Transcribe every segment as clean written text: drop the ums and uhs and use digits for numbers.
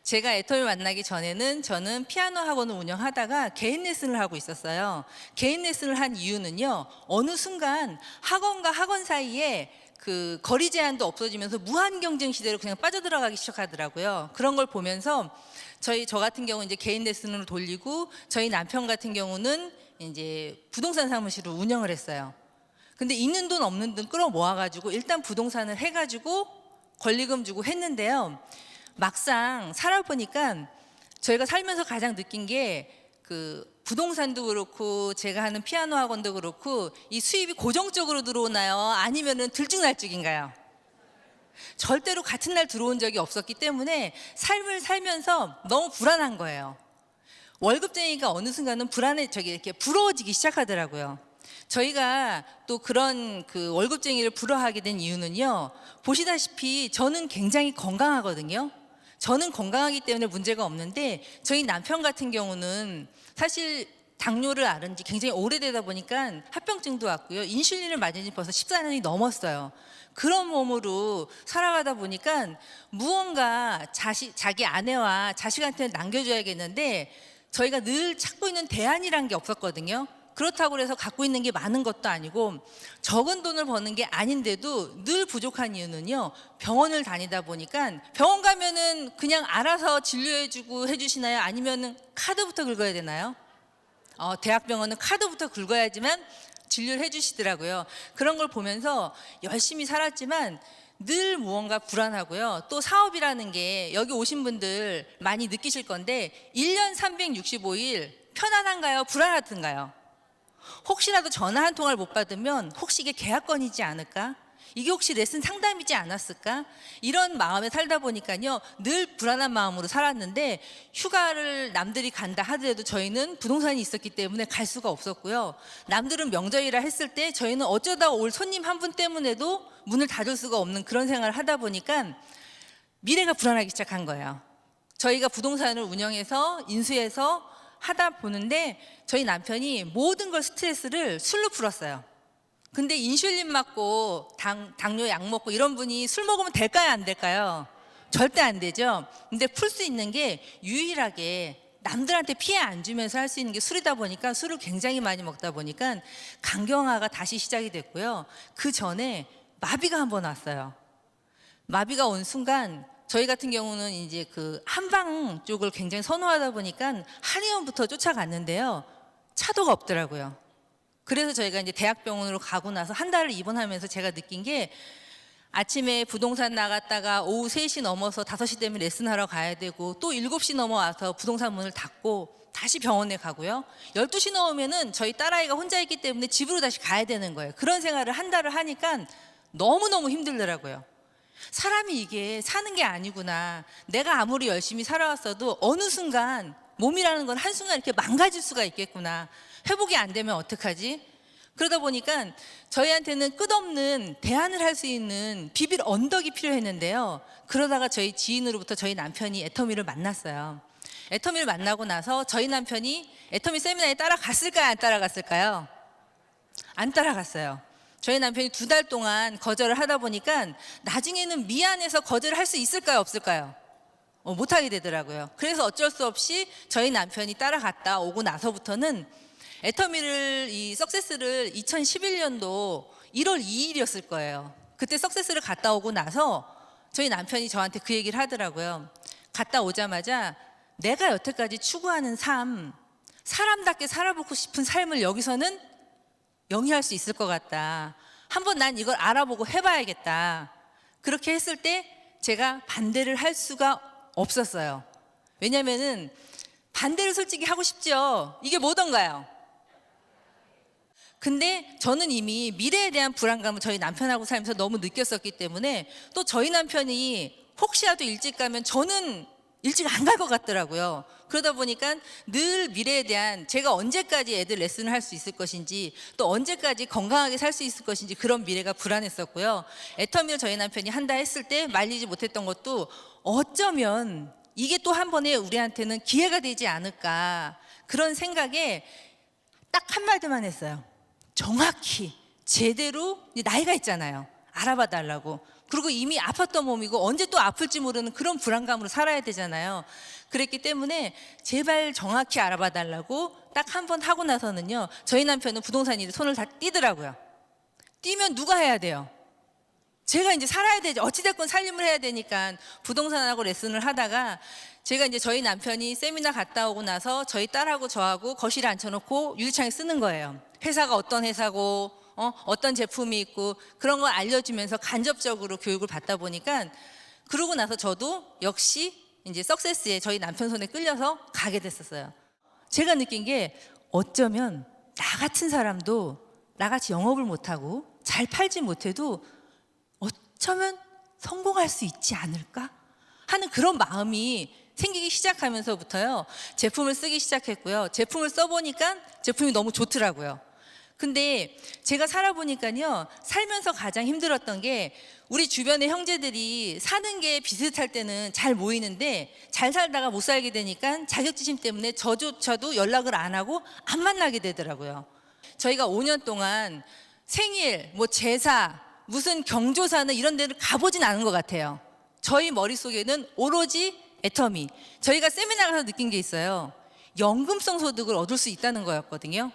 제가 애터미 만나기 전에는 저는 피아노 학원을 운영하다가 개인 레슨을 하고 있었어요. 개인 레슨을 한 이유는요, 어느 순간 학원과 학원 사이에 그 거리 제한도 없어지면서 무한 경쟁 시대로 그냥 빠져들어가기 시작하더라고요. 그런 걸 보면서 저 같은 경우는 이제 개인 레슨으로 돌리고, 저희 남편 같은 경우는 이제 부동산 사무실을 운영을 했어요. 근데 있는 돈 없는 돈 끌어 모아가지고 일단 부동산을 해가지고 권리금 주고 했는데요. 막상 살아보니까 저희가 살면서 가장 느낀 게 그 부동산도 그렇고 제가 하는 피아노 학원도 그렇고 이 수입이 고정적으로 들어오나요? 아니면은 들쭉날쭉인가요? 절대로 같은 날 들어온 적이 없었기 때문에 삶을 살면서 너무 불안한 거예요. 월급쟁이가 어느 순간은 이렇게 부러워지기 시작하더라고요. 저희가 또 그런 그 월급쟁이를 부러워하게 된 이유는요, 보시다시피 저는 굉장히 건강하거든요. 저는 건강하기 때문에 문제가 없는데, 저희 남편 같은 경우는 사실 당뇨를 앓은 지 굉장히 오래되다 보니까 합병증도 왔고요, 인슐린을 맞은 지 벌써 14년이 넘었어요. 그런 몸으로 살아가다 보니까 무언가 자기 아내와 자식한테 남겨줘야겠는데, 저희가 늘 찾고 있는 대안이란 게 없었거든요. 그렇다고 해서 갖고 있는 게 많은 것도 아니고 적은 돈을 버는 게 아닌데도 늘 부족한 이유는요, 병원을 다니다 보니까 병원 가면은 그냥 알아서 진료해주고 해주시나요? 아니면은 카드부터 긁어야 되나요? 대학병원은 카드부터 긁어야지만 진료를 해주시더라고요. 그런 걸 보면서 열심히 살았지만 늘 무언가 불안하고요. 또 사업이라는 게 여기 오신 분들 많이 느끼실 건데 1년 365일 편안한가요? 불안하던가요? 혹시라도 전화 한 통화를 못 받으면 혹시 이게 계약건이지 않을까? 이게 혹시 레슨 상담이지 않았을까? 이런 마음에 살다 보니까요, 늘 불안한 마음으로 살았는데, 휴가를 남들이 간다 하더라도 저희는 부동산이 있었기 때문에 갈 수가 없었고요. 남들은 명절이라 했을 때 저희는 어쩌다 올 손님 한 분 때문에도 문을 닫을 수가 없는 그런 생활을 하다 보니까 미래가 불안하기 시작한 거예요. 저희가 부동산을 운영해서 인수해서 하다 보는데 저희 남편이 모든 걸 스트레스를 술로 풀었어요. 근데 인슐린 맞고 당뇨 약 먹고 이런 분이 술 먹으면 될까요, 안 될까요? 절대 안 되죠. 근데 풀 수 있는 게 유일하게 남들한테 피해 안 주면서 할 수 있는 게 술이다 보니까, 술을 굉장히 많이 먹다 보니까 간경화가 다시 시작이 됐고요. 그 전에 마비가 한번 왔어요. 마비가 온 순간 저희 같은 경우는 이제 그 한방 쪽을 굉장히 선호하다 보니까 한의원부터 쫓아갔는데요, 차도가 없더라고요. 그래서 저희가 이제 대학병원으로 가고 나서 한 달을 입원하면서 제가 느낀 게, 아침에 부동산 나갔다가 오후 3시 넘어서 5시 되면 레슨하러 가야 되고, 또 7시 넘어와서 부동산 문을 닫고 다시 병원에 가고요, 12시 넘으면은 저희 딸아이가 혼자 있기 때문에 집으로 다시 가야 되는 거예요. 그런 생활을 한 달을 하니까 너무너무 힘들더라고요. 사람이 이게 사는 게 아니구나. 내가 아무리 열심히 살아왔어도 어느 순간 몸이라는 건 한순간 이렇게 망가질 수가 있겠구나. 회복이 안 되면 어떡하지? 그러다 보니까 저희한테는 끝없는 대안을 할 수 있는 비빌 언덕이 필요했는데요. 그러다가 저희 지인으로부터 저희 남편이 애터미를 만났어요. 애터미를 만나고 나서 저희 남편이 애터미 세미나에 따라갔을까요? 안 따라갔을까요? 안 따라갔어요. 저희 남편이 2달 동안 거절을 하다 보니까 나중에는 미안해서 거절을 할 수 있을까요, 없을까요? 못하게 되더라고요. 그래서 어쩔 수 없이 저희 남편이 따라갔다 오고 나서부터는 애터미를, 이 석세스를 2011년도 1월 2일이었을 거예요. 그때 석세스를 갔다 오고 나서 저희 남편이 저한테 그 얘기를 하더라고요. 갔다 오자마자 내가 여태까지 추구하는 삶, 사람답게 살아보고 싶은 삶을 여기서는 영위할 수 있을 것 같다. 한번 난 이걸 알아보고 해봐야겠다. 그렇게 했을 때 제가 반대를 할 수가 없었어요. 왜냐면은 반대를 솔직히 하고 싶죠. 이게 뭐던가요? 근데 저는 이미 미래에 대한 불안감을 저희 남편하고 살면서 너무 느꼈었기 때문에, 또 저희 남편이 혹시라도 일찍 가면 저는 일찍 안 갈 것 같더라고요. 그러다 보니까 늘 미래에 대한, 제가 언제까지 애들 레슨을 할 수 있을 것인지, 또 언제까지 건강하게 살 수 있을 것인지, 그런 미래가 불안했었고요. 애터미를 저희 남편이 한다 했을 때 말리지 못했던 것도 어쩌면 이게 또 한 번에 우리한테는 기회가 되지 않을까, 그런 생각에 딱 한마디만 했어요. 정확히 제대로, 나이가 있잖아요. 알아봐 달라고. 그리고 이미 아팠던 몸이고 언제 또 아플지 모르는 그런 불안감으로 살아야 되잖아요. 그랬기 때문에 제발 정확히 알아봐 달라고 딱 한 번 하고 나서는요, 저희 남편은 부동산 일에 손을 다 띄더라고요. 띄면 누가 해야 돼요? 제가 이제 살아야 되죠. 어찌됐건 살림을 해야 되니까 부동산하고 레슨을 하다가 제가 이제 저희 남편이 세미나 갔다 오고 나서 저희 딸하고 저하고 거실에 앉혀놓고 유리창에 쓰는 거예요. 회사가 어떤 회사고 어떤 제품이 있고 그런 걸 알려주면서 간접적으로 교육을 받다 보니까, 그러고 나서 저도 역시 이제 석세스에 저희 남편 손에 끌려서 가게 됐었어요. 제가 느낀 게 어쩌면 나 같은 사람도 나같이 영업을 못하고 잘 팔지 못해도 어쩌면 성공할 수 있지 않을까 하는 그런 마음이 생기기 시작하면서부터요, 제품을 쓰기 시작했고요. 제품을 써보니까 제품이 너무 좋더라고요. 근데 제가 살아보니까요, 살면서 가장 힘들었던 게 우리 주변의 형제들이 사는 게 비슷할 때는 잘 모이는데 잘 살다가 못 살게 되니까 자격지심 때문에 저조차도 연락을 안 하고 안 만나게 되더라고요. 저희가 5년 동안 생일, 뭐 제사, 무슨 경조사는 이런 데를 가보진 않은 것 같아요. 저희 머릿속에는 오로지 애터미, 저희가 세미나 가서 느낀 게 있어요. 연금성 소득을 얻을 수 있다는 거였거든요.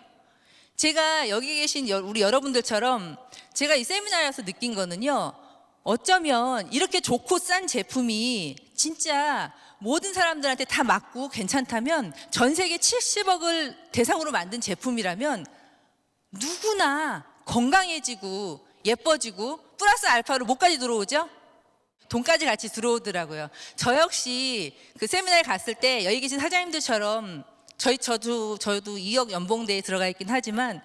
제가 여기 계신 우리 여러분들처럼 제가 이 세미나에 와서 느낀 거는요, 어쩌면 이렇게 좋고 싼 제품이 진짜 모든 사람들한테 다 맞고 괜찮다면, 전 세계 70억을 대상으로 만든 제품이라면 누구나 건강해지고 예뻐지고 플러스 알파로 목까지 들어오죠? 돈까지 같이 들어오더라고요. 저 역시 그 세미나에 갔을 때 여기 계신 사장님들처럼 저도 2억 연봉대에 들어가 있긴 하지만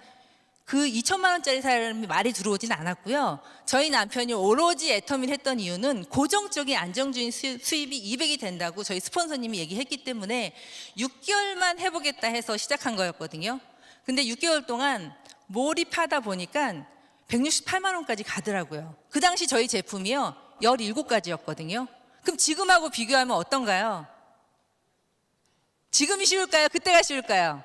그 2천만 원짜리 사람이 말이 들어오진 않았고요. 저희 남편이 오로지 애터미를 했던 이유는 고정적인 안정적인 수입이 200이 된다고 저희 스폰서님이 얘기했기 때문에 6개월만 해보겠다 해서 시작한 거였거든요. 근데 6개월 동안 몰입하다 보니까 168만 원까지 가더라고요. 그 당시 저희 제품이요, 17가지였거든요. 그럼 지금하고 비교하면 어떤가요? 지금이 쉬울까요? 그때가 쉬울까요?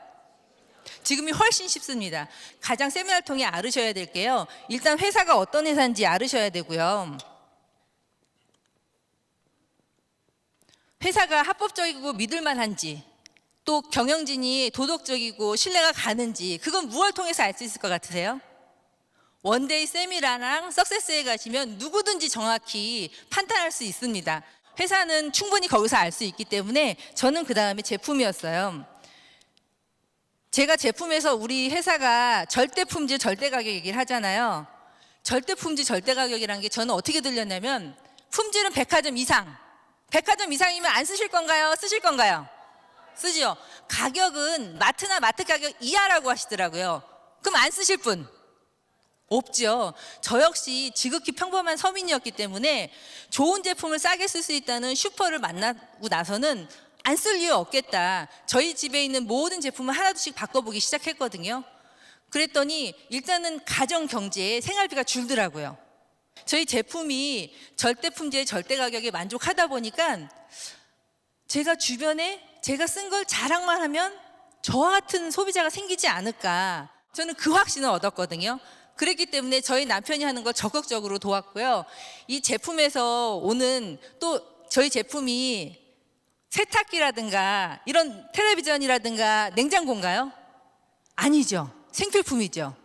지금이 훨씬 쉽습니다. 가장 세미나를 통해 알으셔야 될 게요, 일단 회사가 어떤 회사인지 알으셔야 되고요. 회사가 합법적이고 믿을만한지, 또 경영진이 도덕적이고 신뢰가 가는지, 그건 무엇을 통해서 알 수 있을 것 같으세요? 원데이 세미나랑 석세스에 가시면 누구든지 정확히 판단할 수 있습니다. 회사는 충분히 거기서 알 수 있기 때문에 저는 그 다음에 제품이었어요. 제가 제품에서 우리 회사가 절대 품질 절대 가격 얘기를 하잖아요. 절대 품질 절대 가격이라는 게 저는 어떻게 들렸냐면, 품질은 백화점 이상, 백화점 이상이면 안 쓰실 건가요? 쓰실 건가요? 쓰죠. 가격은 마트나 마트 가격 이하라고 하시더라고요. 그럼 안 쓰실 분? 없죠. 저 역시 지극히 평범한 서민이었기 때문에 좋은 제품을 싸게 쓸 수 있다는 슈퍼를 만나고 나서는 안 쓸 이유 없겠다. 저희 집에 있는 모든 제품을 하나둘씩 바꿔보기 시작했거든요. 그랬더니 일단은 가정 경제에 생활비가 줄더라고요. 저희 제품이 절대 품질 절대 가격에 만족하다 보니까 제가 주변에 제가 쓴 걸 자랑만 하면 저와 같은 소비자가 생기지 않을까, 저는 그 확신을 얻었거든요. 그랬기 때문에 저희 남편이 하는 걸 적극적으로 도왔고요. 이 제품에서 오는 또 저희 제품이 세탁기라든가 이런 텔레비전이라든가 냉장고인가요? 아니죠. 생필품이죠.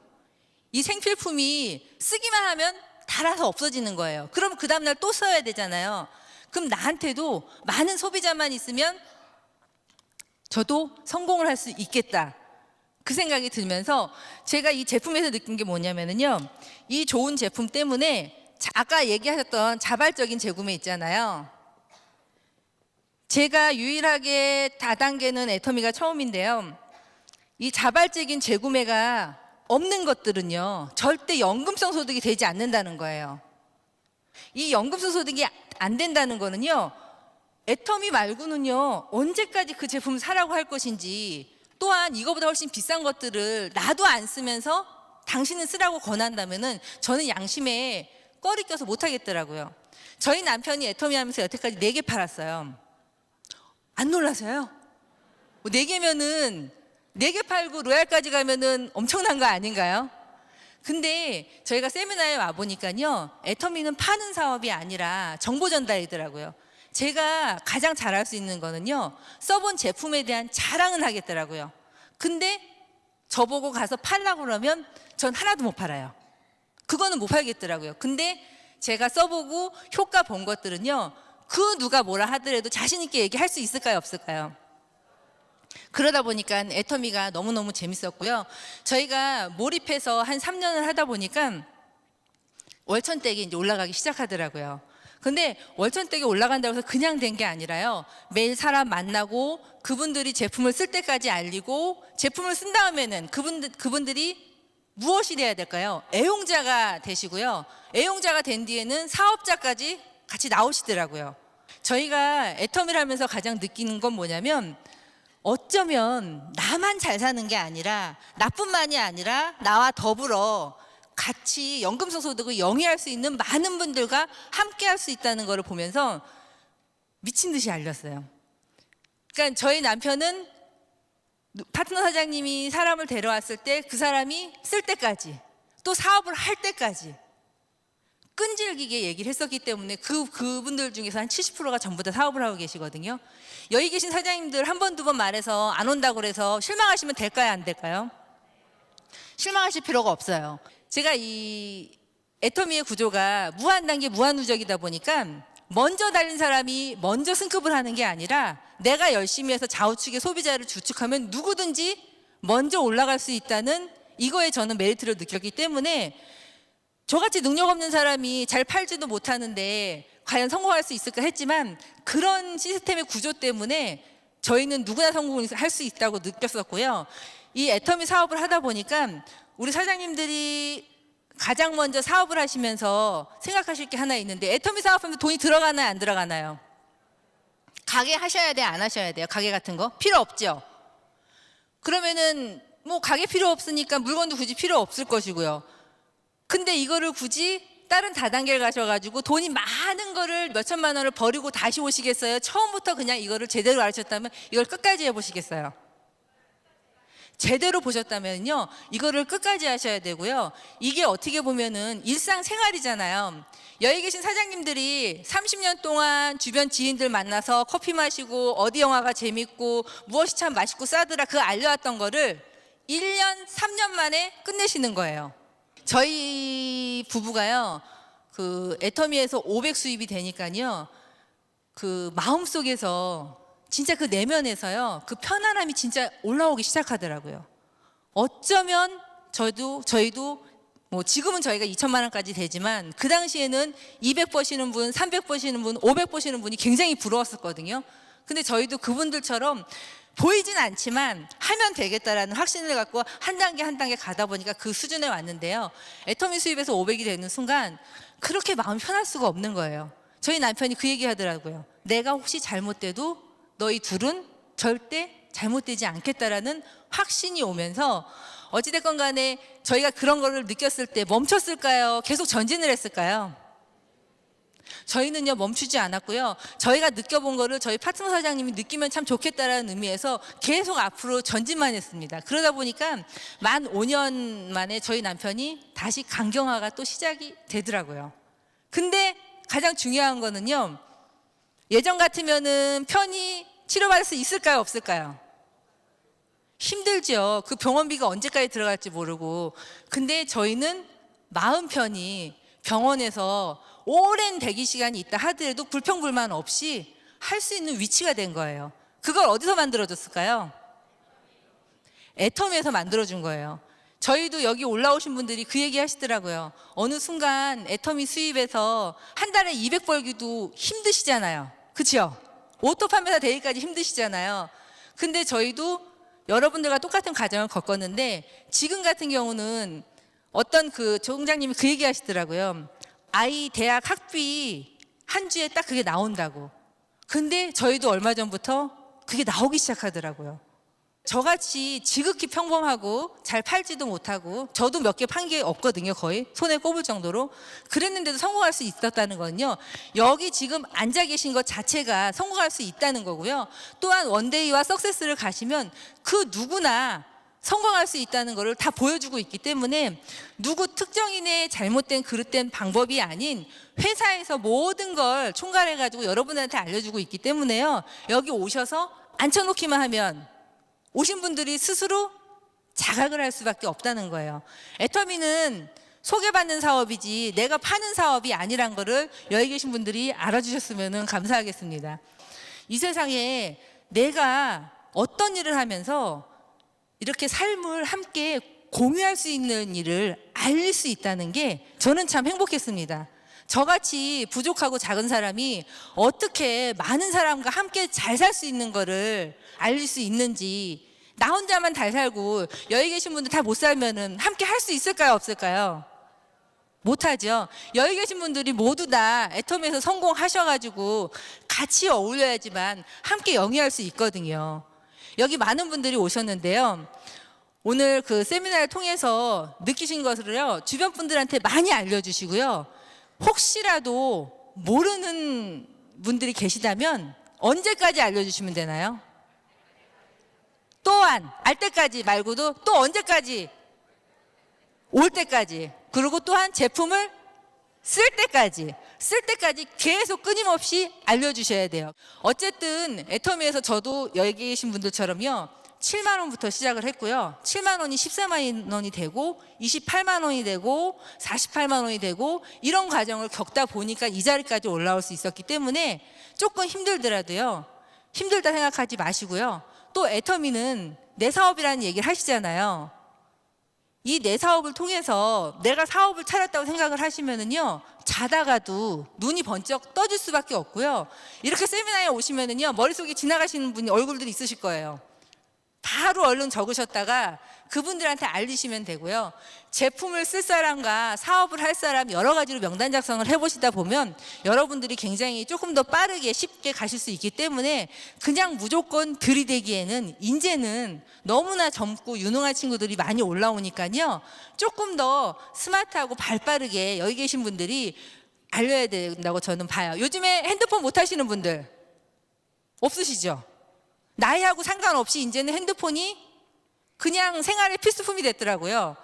이 생필품이 쓰기만 하면 닳아서 없어지는 거예요. 그럼 그 다음날 또 써야 되잖아요. 그럼 나한테도 많은 소비자만 있으면 저도 성공을 할 수 있겠다, 그 생각이 들면서 제가 이 제품에서 느낀 게 뭐냐면요, 이 좋은 제품 때문에 아까 얘기하셨던 자발적인 재구매 있잖아요. 제가 유일하게 다단계는 애터미가 처음인데요, 이 자발적인 재구매가 없는 것들은요, 절대 연금성 소득이 되지 않는다는 거예요. 이 연금성 소득이 안 된다는 거는요, 애터미 말고는요, 언제까지 그 제품을 사라고 할 것인지, 또한 이거보다 훨씬 비싼 것들을 나도 안 쓰면서 당신은 쓰라고 권한다면은 저는 양심에 꺼리 껴서 못 하겠더라고요. 저희 남편이 애터미 하면서 여태까지 4개 팔았어요. 안 놀라세요? 4개면은 4개 팔고 로얄까지 가면은 엄청난 거 아닌가요? 근데 저희가 세미나에 와 보니까요, 애터미는 파는 사업이 아니라 정보 전달이더라고요. 제가 가장 잘할 수 있는 거는요, 써본 제품에 대한 자랑은 하겠더라고요. 근데 저보고 가서 팔라고 그러면 전 하나도 못 팔아요. 그거는 못 팔겠더라고요. 근데 제가 써보고 효과 본 것들은요, 그 누가 뭐라 하더라도 자신 있게 얘기할 수 있을까요, 없을까요? 그러다 보니까 애터미가 너무너무 재밌었고요. 저희가 몰입해서 한 3년을 하다 보니까 월천댁이 이제 올라가기 시작하더라고요. 근데 월천댁이 올라간다고 해서 그냥 된 게 아니라요, 매일 사람 만나고 그분들이 제품을 쓸 때까지 알리고, 제품을 쓴 다음에는 그분들이 무엇이 돼야 될까요? 애용자가 되시고요. 애용자가 된 뒤에는 사업자까지 같이 나오시더라고요. 저희가 애터미를 하면서 가장 느끼는 건 뭐냐면, 어쩌면 나만 잘 사는 게 아니라, 나뿐만이 아니라 나와 더불어 같이 연금성 소득을 영위할 수 있는 많은 분들과 함께 할 수 있다는 것을 보면서 미친 듯이 알렸어요. 그러니까 저희 남편은 파트너 사장님이 사람을 데려왔을 때 그 사람이 쓸 때까지, 또 사업을 할 때까지 끈질기게 얘기를 했었기 때문에 그분들 중에서 한 70%가 전부 다 사업을 하고 계시거든요. 여기 계신 사장님들 한 번, 두 번 말해서 안 온다고 그래서 실망하시면 될까요, 안 될까요? 실망하실 필요가 없어요. 제가 이 애터미의 구조가 무한단계 무한누적이다 보니까 먼저 달린 사람이 먼저 승급을 하는 게 아니라, 내가 열심히 해서 좌우측의 소비자를 주축하면 누구든지 먼저 올라갈 수 있다는, 이거에 저는 메리트를 느꼈기 때문에, 저같이 능력 없는 사람이 잘 팔지도 못하는데 과연 성공할 수 있을까 했지만, 그런 시스템의 구조 때문에 저희는 누구나 성공할 수 있다고 느꼈었고요. 이 애터미 사업을 하다 보니까 우리 사장님들이 가장 먼저 사업을 하시면서 생각하실 게 하나 있는데, 애터미 사업하면 돈이 들어가나요, 안 들어가나요? 가게 하셔야 돼요, 안 하셔야 돼요? 가게 같은 거 필요 없죠. 그러면은 뭐 가게 필요 없으니까 물건도 굳이 필요 없을 것이고요. 근데 이거를 굳이 다른 다단계를 가셔가지고 돈이 많은 거를 몇 천만 원을 버리고 다시 오시겠어요? 처음부터 그냥 이거를 제대로 알으셨다면 이걸 끝까지 해보시겠어요? 제대로 보셨다면요, 이거를 끝까지 하셔야 되고요. 이게 어떻게 보면은 일상생활이잖아요. 여기 계신 사장님들이 30년 동안 주변 지인들 만나서 커피 마시고 어디 영화가 재밌고 무엇이 참 맛있고 싸더라, 그거 알려왔던 거를 1년, 3년 만에 끝내시는 거예요. 저희 부부가요, 그 애터미에서 500 수입이 되니까요, 그 마음속에서 진짜 그 내면에서요, 그 편안함이 진짜 올라오기 시작하더라고요. 어쩌면 저희도 뭐 지금은 저희가 2천만 원까지 되지만, 그 당시에는 200 버시는 분, 300 버시는 분, 500 버시는 분이 굉장히 부러웠었거든요. 근데 저희도 그분들처럼 보이진 않지만 하면 되겠다라는 확신을 갖고 한 단계 한 단계 가다 보니까 그 수준에 왔는데요. 애터미 수입에서 500이 되는 순간 그렇게 마음이 편할 수가 없는 거예요. 저희 남편이 그 얘기 하더라고요. 내가 혹시 잘못돼도 너희 둘은 절대 잘못되지 않겠다라는 확신이 오면서, 어찌됐건 간에 저희가 그런 거를 느꼈을 때 멈췄을까요? 계속 전진을 했을까요? 저희는요, 멈추지 않았고요. 저희가 느껴본 거를 저희 파트너 사장님이 느끼면 참 좋겠다라는 의미에서 계속 앞으로 전진만 했습니다. 그러다 보니까 만 5년 만에 저희 남편이 다시 강경화가 또 시작이 되더라고요. 근데 가장 중요한 거는요, 예전 같으면은 편히 치료받을 수 있을까요, 없을까요? 힘들죠. 그 병원비가 언제까지 들어갈지 모르고. 근데 저희는 마음 편히 병원에서 오랜 대기 시간이 있다 하더라도 불평불만 없이 할 수 있는 위치가 된 거예요. 그걸 어디서 만들어줬을까요? 애터미에서 만들어준 거예요. 저희도 여기 올라오신 분들이 그 얘기 하시더라고요. 어느 순간 애터미 수입에서 한 달에 200 벌기도 힘드시잖아요. 그렇죠? 오토 판매사 되기까지 힘드시잖아요. 근데 저희도 여러분들과 똑같은 과정을 겪었는데, 지금 같은 경우는 어떤 그 총장님이 그 얘기 하시더라고요. 아이 대학 학비 한 주에 딱 그게 나온다고. 근데 저희도 얼마 전부터 그게 나오기 시작하더라고요. 저같이 지극히 평범하고 잘 팔지도 못하고, 저도 몇 개 판 게 없거든요. 거의 손에 꼽을 정도로. 그랬는데도 성공할 수 있었다는 건요, 여기 지금 앉아 계신 것 자체가 성공할 수 있다는 거고요. 또한 원데이와 석세스를 가시면 그 누구나 성공할 수 있다는 것을 다 보여주고 있기 때문에 누구 특정인의 잘못된 그릇된 방법이 아닌 회사에서 모든 걸 총괄해가지고 여러분한테 알려주고 있기 때문에요. 여기 오셔서 앉혀놓기만 하면 오신 분들이 스스로 자각을 할 수밖에 없다는 거예요. 애터미는 소개받는 사업이지 내가 파는 사업이 아니란 거를 여기 계신 분들이 알아주셨으면 감사하겠습니다. 이 세상에 내가 어떤 일을 하면서 이렇게 삶을 함께 공유할 수 있는 일을 알릴 수 있다는 게 저는 참 행복했습니다. 저같이 부족하고 작은 사람이 어떻게 많은 사람과 함께 잘 살 수 있는 거를 알릴 수 있는지, 나 혼자만 잘 살고 여기 계신 분들 다 못 살면은 함께 할 수 있을까요, 없을까요? 못하죠. 여기 계신 분들이 모두 다 애터미에서 성공하셔가지고 같이 어울려야지만 함께 영위할 수 있거든요. 여기 많은 분들이 오셨는데요. 오늘 그 세미나를 통해서 느끼신 것을요, 주변 분들한테 많이 알려주시고요. 혹시라도 모르는 분들이 계시다면 언제까지 알려주시면 되나요? 또한 알 때까지 말고도 또 언제까지? 올 때까지. 그리고 또한 제품을 쓸 때까지 계속 끊임없이 알려주셔야 돼요. 어쨌든 애터미에서 저도 여기 계신 분들처럼요, 7만 원부터 시작을 했고요. 7만 원이 14만 원이 되고 28만 원이 되고 48만 원이 되고 이런 과정을 겪다 보니까 이 자리까지 올라올 수 있었기 때문에 조금 힘들더라도요, 힘들다 생각하지 마시고요. 또 애터미는 내 사업이라는 얘기를 하시잖아요. 이 내 사업을 통해서 내가 사업을 차렸다고 생각을 하시면은요, 자다가도 눈이 번쩍 떠질 수밖에 없고요. 이렇게 세미나에 오시면은요, 머릿속에 지나가시는 분이 얼굴들이 있으실 거예요. 바로 얼른 적으셨다가 그분들한테 알리시면 되고요. 제품을 쓸 사람과 사업을 할 사람 여러 가지로 명단 작성을 해보시다 보면 여러분들이 굉장히 조금 더 빠르게 쉽게 가실 수 있기 때문에 그냥 무조건 들이대기에는 이제는 너무나 젊고 유능한 친구들이 많이 올라오니까요, 조금 더 스마트하고 발빠르게 여기 계신 분들이 알려야 된다고 저는 봐요. 요즘에 핸드폰 못 하시는 분들 없으시죠? 나이하고 상관없이 이제는 핸드폰이 그냥 생활의 필수품이 됐더라고요.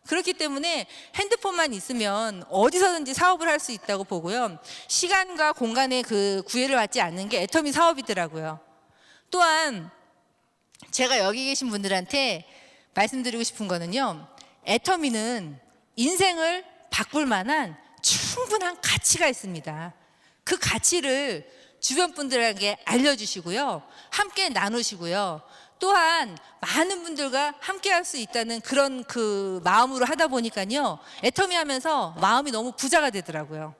그렇기 때문에 핸드폰만 있으면 어디서든지 사업을 할 수 있다고 보고요. 시간과 공간의 그 구애를 받지 않는 게 애터미 사업이더라고요. 또한 제가 여기 계신 분들한테 말씀드리고 싶은 거는요, 애터미는 인생을 바꿀 만한 충분한 가치가 있습니다. 그 가치를 주변 분들에게 알려주시고요, 함께 나누시고요. 또한 많은 분들과 함께 할 수 있다는 그런 그 마음으로 하다 보니까요, 애터미 하면서 마음이 너무 부자가 되더라고요.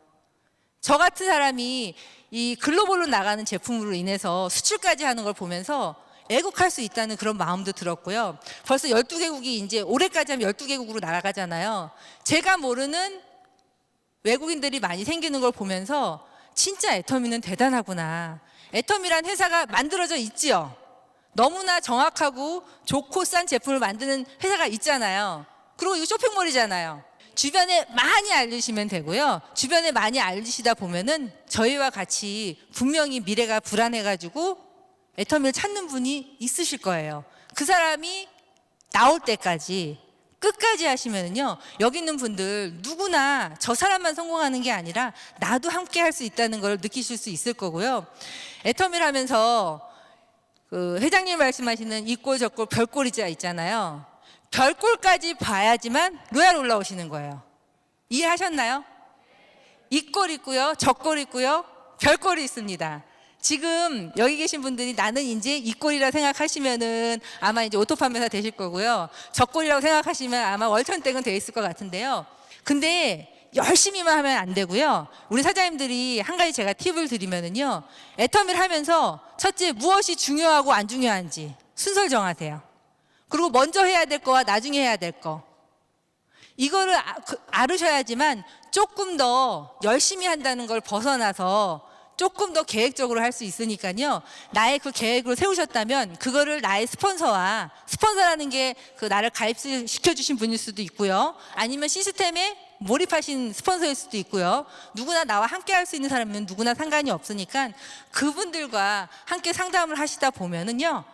저 같은 사람이 이 글로벌로 나가는 제품으로 인해서 수출까지 하는 걸 보면서 애국할 수 있다는 그런 마음도 들었고요. 벌써 12개국이 이제 올해까지 하면 12개국으로 나가잖아요. 제가 모르는 외국인들이 많이 생기는 걸 보면서 진짜 애터미는 대단하구나. 애터미란 회사가 만들어져 있지요. 너무나 정확하고 좋고 싼 제품을 만드는 회사가 있잖아요. 그리고 이거 쇼핑몰이잖아요. 주변에 많이 알리시면 되고요. 주변에 많이 알리시다 보면은 저희와 같이 분명히 미래가 불안해가지고 애터미를 찾는 분이 있으실 거예요. 그 사람이 나올 때까지 끝까지 하시면은요, 여기 있는 분들 누구나 저 사람만 성공하는 게 아니라 나도 함께 할 수 있다는 걸 느끼실 수 있을 거고요. 애터미를 하면서 그 회장님 말씀하시는 이 꼴 저 꼴 별꼴이자 있잖아요. 별꼴까지 봐야지만 로얄 올라오시는 거예요. 이해하셨나요? 이 꼴 있고요, 저 꼴 있고요, 별꼴이 있습니다. 지금 여기 계신 분들이 나는 이제 이 꼴이라 생각하시면은 아마 이제 오토판매사 되실 거고요. 저 꼴이라고 생각하시면 아마 월천댁은 돼 있을 것 같은데요. 근데 열심히만 하면 안 되고요. 우리 사장님들이 한 가지 제가 팁을 드리면은요, 애터미를 하면서 첫째 무엇이 중요하고 안 중요한지 순서를 정하세요. 그리고 먼저 해야 될 거와 나중에 해야 될 거, 이거를 알으셔야지만 조금 더 열심히 한다는 걸 벗어나서 조금 더 계획적으로 할 수 있으니까요. 나의 그 계획을 세우셨다면 그거를 나의 스폰서와, 스폰서라는 게 그 나를 가입시켜 주신 분일 수도 있고요. 아니면 시스템에 몰입하신 스폰서일 수도 있고요. 누구나 나와 함께 할 수 있는 사람은 누구나 상관이 없으니까 그분들과 함께 상담을 하시다 보면은요,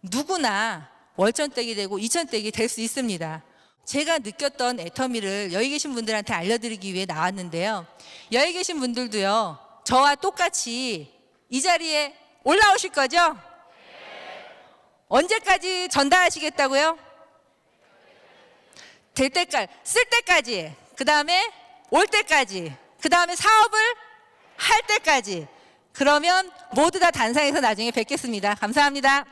누구나 월천댁이 되고 이천댁이 될 수 있습니다. 제가 느꼈던 애터미를 여기 계신 분들한테 알려드리기 위해 나왔는데요. 여기 계신 분들도요, 저와 똑같이 이 자리에 올라오실 거죠? 언제까지 전달하시겠다고요? 될 때까지, 쓸 때까지, 그 다음에 올 때까지, 그 다음에 사업을 할 때까지. 그러면 모두 다 단상에서 나중에 뵙겠습니다. 감사합니다.